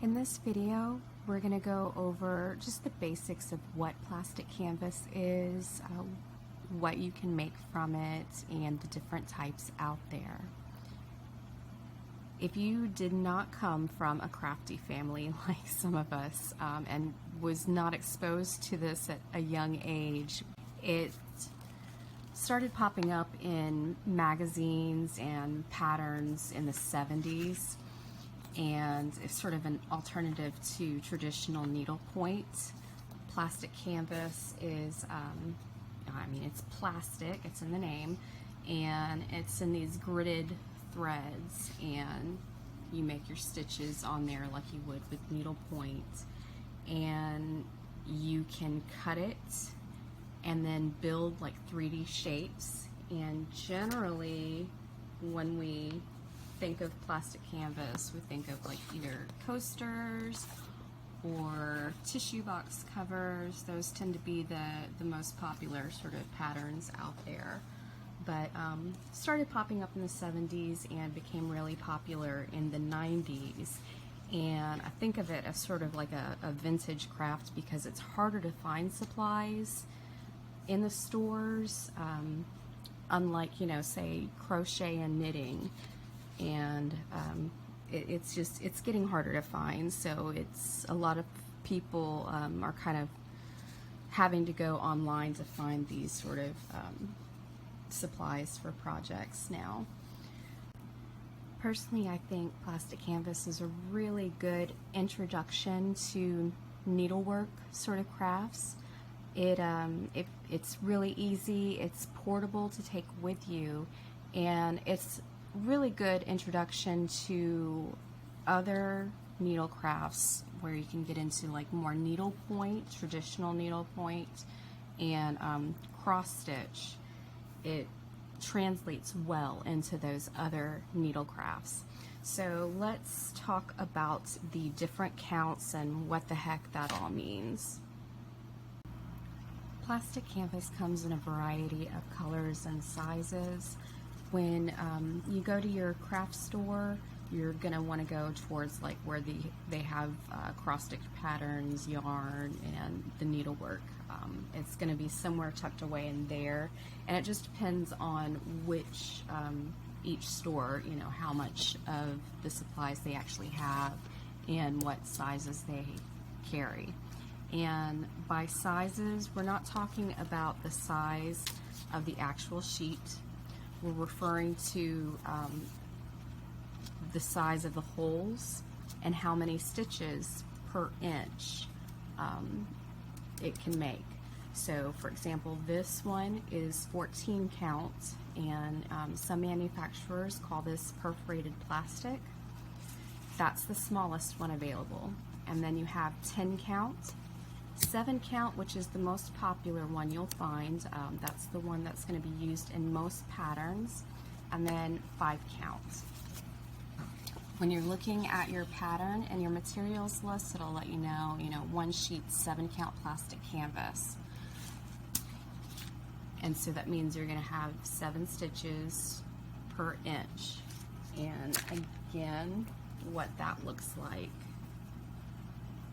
In this video, we're going to go over just the basics of what plastic canvas is, what you can make from it, and the different types out there. If you did not come from a crafty family like some of us and was not exposed to this at a young age, it started popping up in magazines and patterns in the 70s, and it's sort of an alternative to traditional needlepoint. Plastic canvas is, it's plastic, it's in the name, and it's in these gridded threads, and you make your stitches on there like you would with needlepoint, and you can cut it and then build like 3D shapes. And generally when we think of plastic canvas, we think of like either coasters or tissue box covers. Those tend to be the most popular sort of patterns out there, but started popping up in the 70s and became really popular in the 90s. And I think of it as sort of like a vintage craft because it's harder to find supplies in the stores, unlike, say crochet and knitting, and it's getting harder to find. So it's a lot of people are kind of having to go online to find these sort of supplies for projects now. Personally, I think plastic canvas is a really good introduction to needlework sort of crafts. It's really easy, it's portable to take with you, and it's really good introduction to other needle crafts where you can get into like more needlepoint, traditional needlepoint, and cross stitch. It translates well into those other needle crafts. So let's talk about the different counts and what the heck that all means. Plastic canvas comes in a variety of colors and sizes. When you go to your craft store, you're going to want to go towards like where they have cross-stitch patterns, yarn, and the needlework. It's going to be somewhere tucked away in there, and it just depends on which each store, how much of the supplies they actually have and what sizes they carry. And by sizes, we're not talking about the size of the actual sheet. We're referring to the size of the holes and how many stitches per inch it can make. So for example, this one is 14 count, and some manufacturers call this perforated plastic. That's the smallest one available. And then you have 10 count, 7 count, which is the most popular one you'll find. That's the one that's going to be used in most patterns, and then 5 count. When you're looking at your pattern and your materials list, it'll let you know, one sheet 7 count plastic canvas. And so that means you're going to have 7 stitches per inch. And again, what that looks like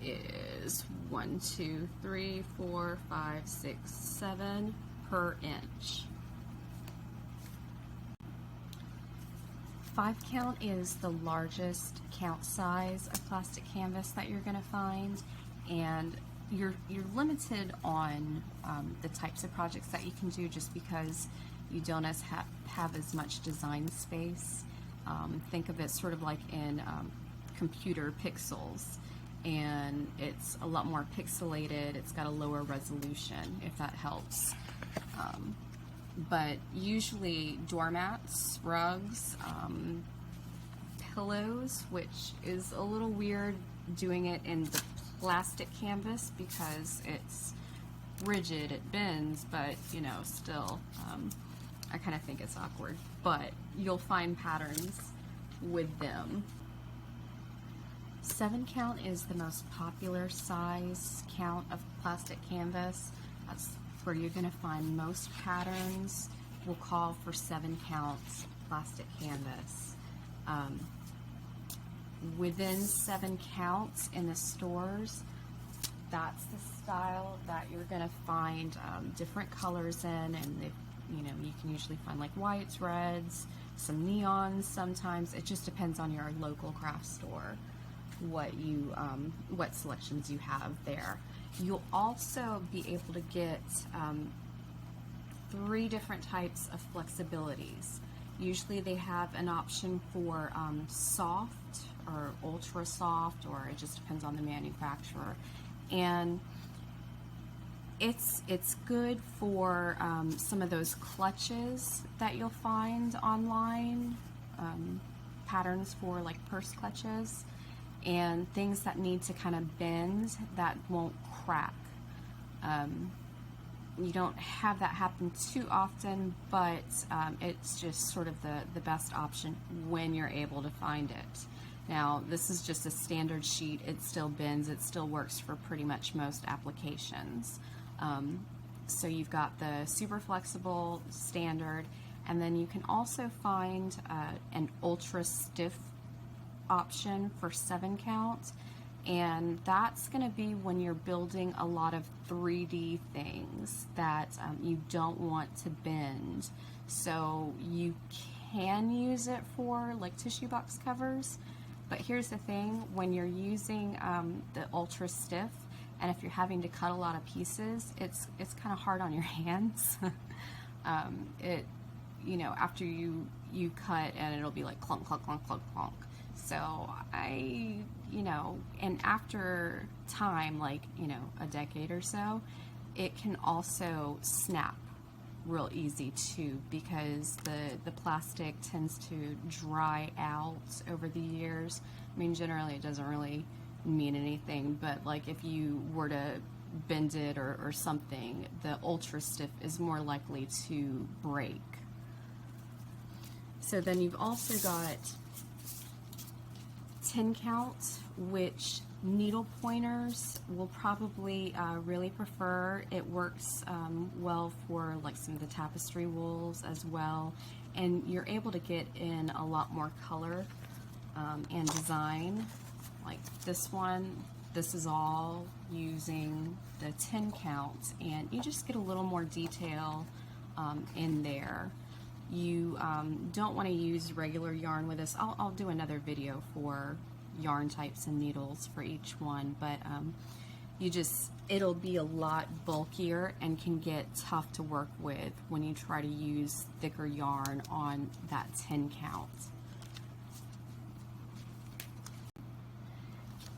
is 1, 2, 3, 4, 5, 6, 7 per inch. 5 count is the largest count size of plastic canvas that you're going to find, and you're limited on the types of projects that you can do just because you don't have as much design space. Think of it sort of like in computer pixels, and it's a lot more pixelated. It's got a lower resolution, if that helps. But usually doormats, rugs, pillows, which is a little weird doing it in the plastic canvas because it's rigid, it bends, but still, I kind of think it's awkward, but you'll find patterns with them. 7 count is the most popular size count of plastic canvas. That's where you're going to find most patterns will call for 7 count plastic canvas. within 7 counts in the stores, that's the style that you're going to find different colors in, and you can usually find like whites, reds, some neons sometimes. It just depends on your local craft store what selections you have there. You'll also be able to get 3 different types of flexibilities. Usually they have an option for soft or ultra soft, or it just depends on the manufacturer. And it's good for some of those clutches that you'll find online, patterns for like purse clutches and things that need to kind of bend that won't crack. You don't have that happen too often, but it's just sort of the best option when you're able to find it. Now, this is just a standard sheet. It still bends. It still works for pretty much most applications. So you've got the super flexible standard, and then you can also find an ultra stiff option for 7 count, and that's going to be when you're building a lot of 3D things that you don't want to bend. So you can use it for like tissue box covers, but here's the thing: when you're using the ultra stiff, and if you're having to cut a lot of pieces, it's kind of hard on your hands. After you cut, and it'll be like clunk, clunk, clunk, clunk, clunk. So and after time, like, a decade or so, it can also snap real easy too, because the plastic tends to dry out over the years. I mean, generally it doesn't really mean anything, but like if you were to bend it or something, the ultra stiff is more likely to break. So then you've also got 10 count, which needle pointers will probably really prefer. It works well for like some of the tapestry wools as well, and you're able to get in a lot more color and design. Like this one, this is all using the 10 count, and you just get a little more detail in there. You don't want to use regular yarn with this. I'll do another video for yarn types and needles for each one, but it'll be a lot bulkier and can get tough to work with when you try to use thicker yarn on that 10 count.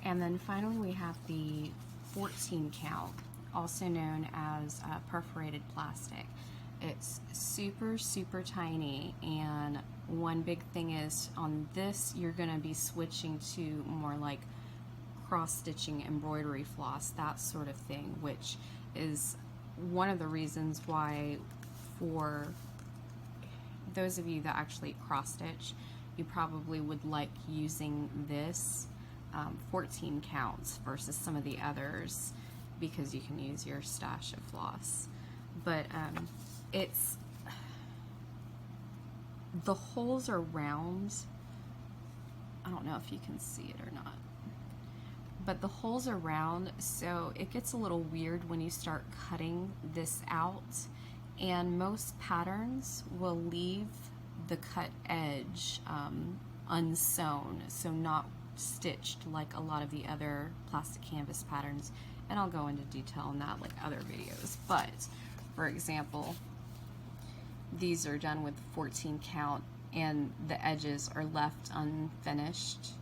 And then finally we have the 14 count, also known as perforated plastic. It's super, super tiny, and one big thing is on this you're going to be switching to more like cross-stitching, embroidery floss, that sort of thing, which is one of the reasons why, for those of you that actually cross-stitch, you probably would like using this 14 counts versus some of the others, because you can use your stash of floss. But the holes are round. I don't know if you can see it or not, but the holes are round, so it gets a little weird when you start cutting this out, and most patterns will leave the cut edge unsewn, so not stitched like a lot of the other plastic canvas patterns, and I'll go into detail on that like other videos. But for example, these are done with 14 count, and the edges are left unfinished.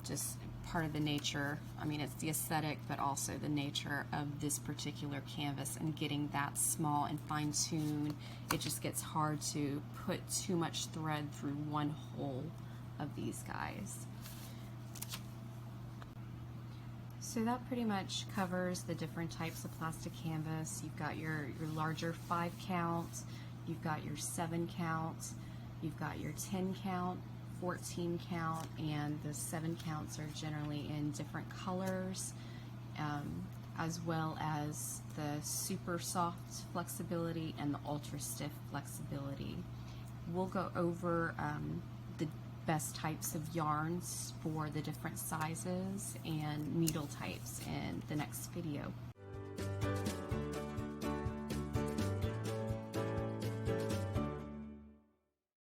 Just part of the nature, I mean, it's the aesthetic, but also the nature of this particular canvas, and getting that small and fine-tuned, it just gets hard to put too much thread through one hole of these guys. So that pretty much covers the different types of plastic canvas. You've got your larger 5 count, you've got your 7 count, you've got your 10 count, 14 count, and the 7 counts are generally in different colors, as well as the super soft flexibility and the ultra stiff flexibility. We'll go over the best types of yarns for the different sizes and needle types in the next video.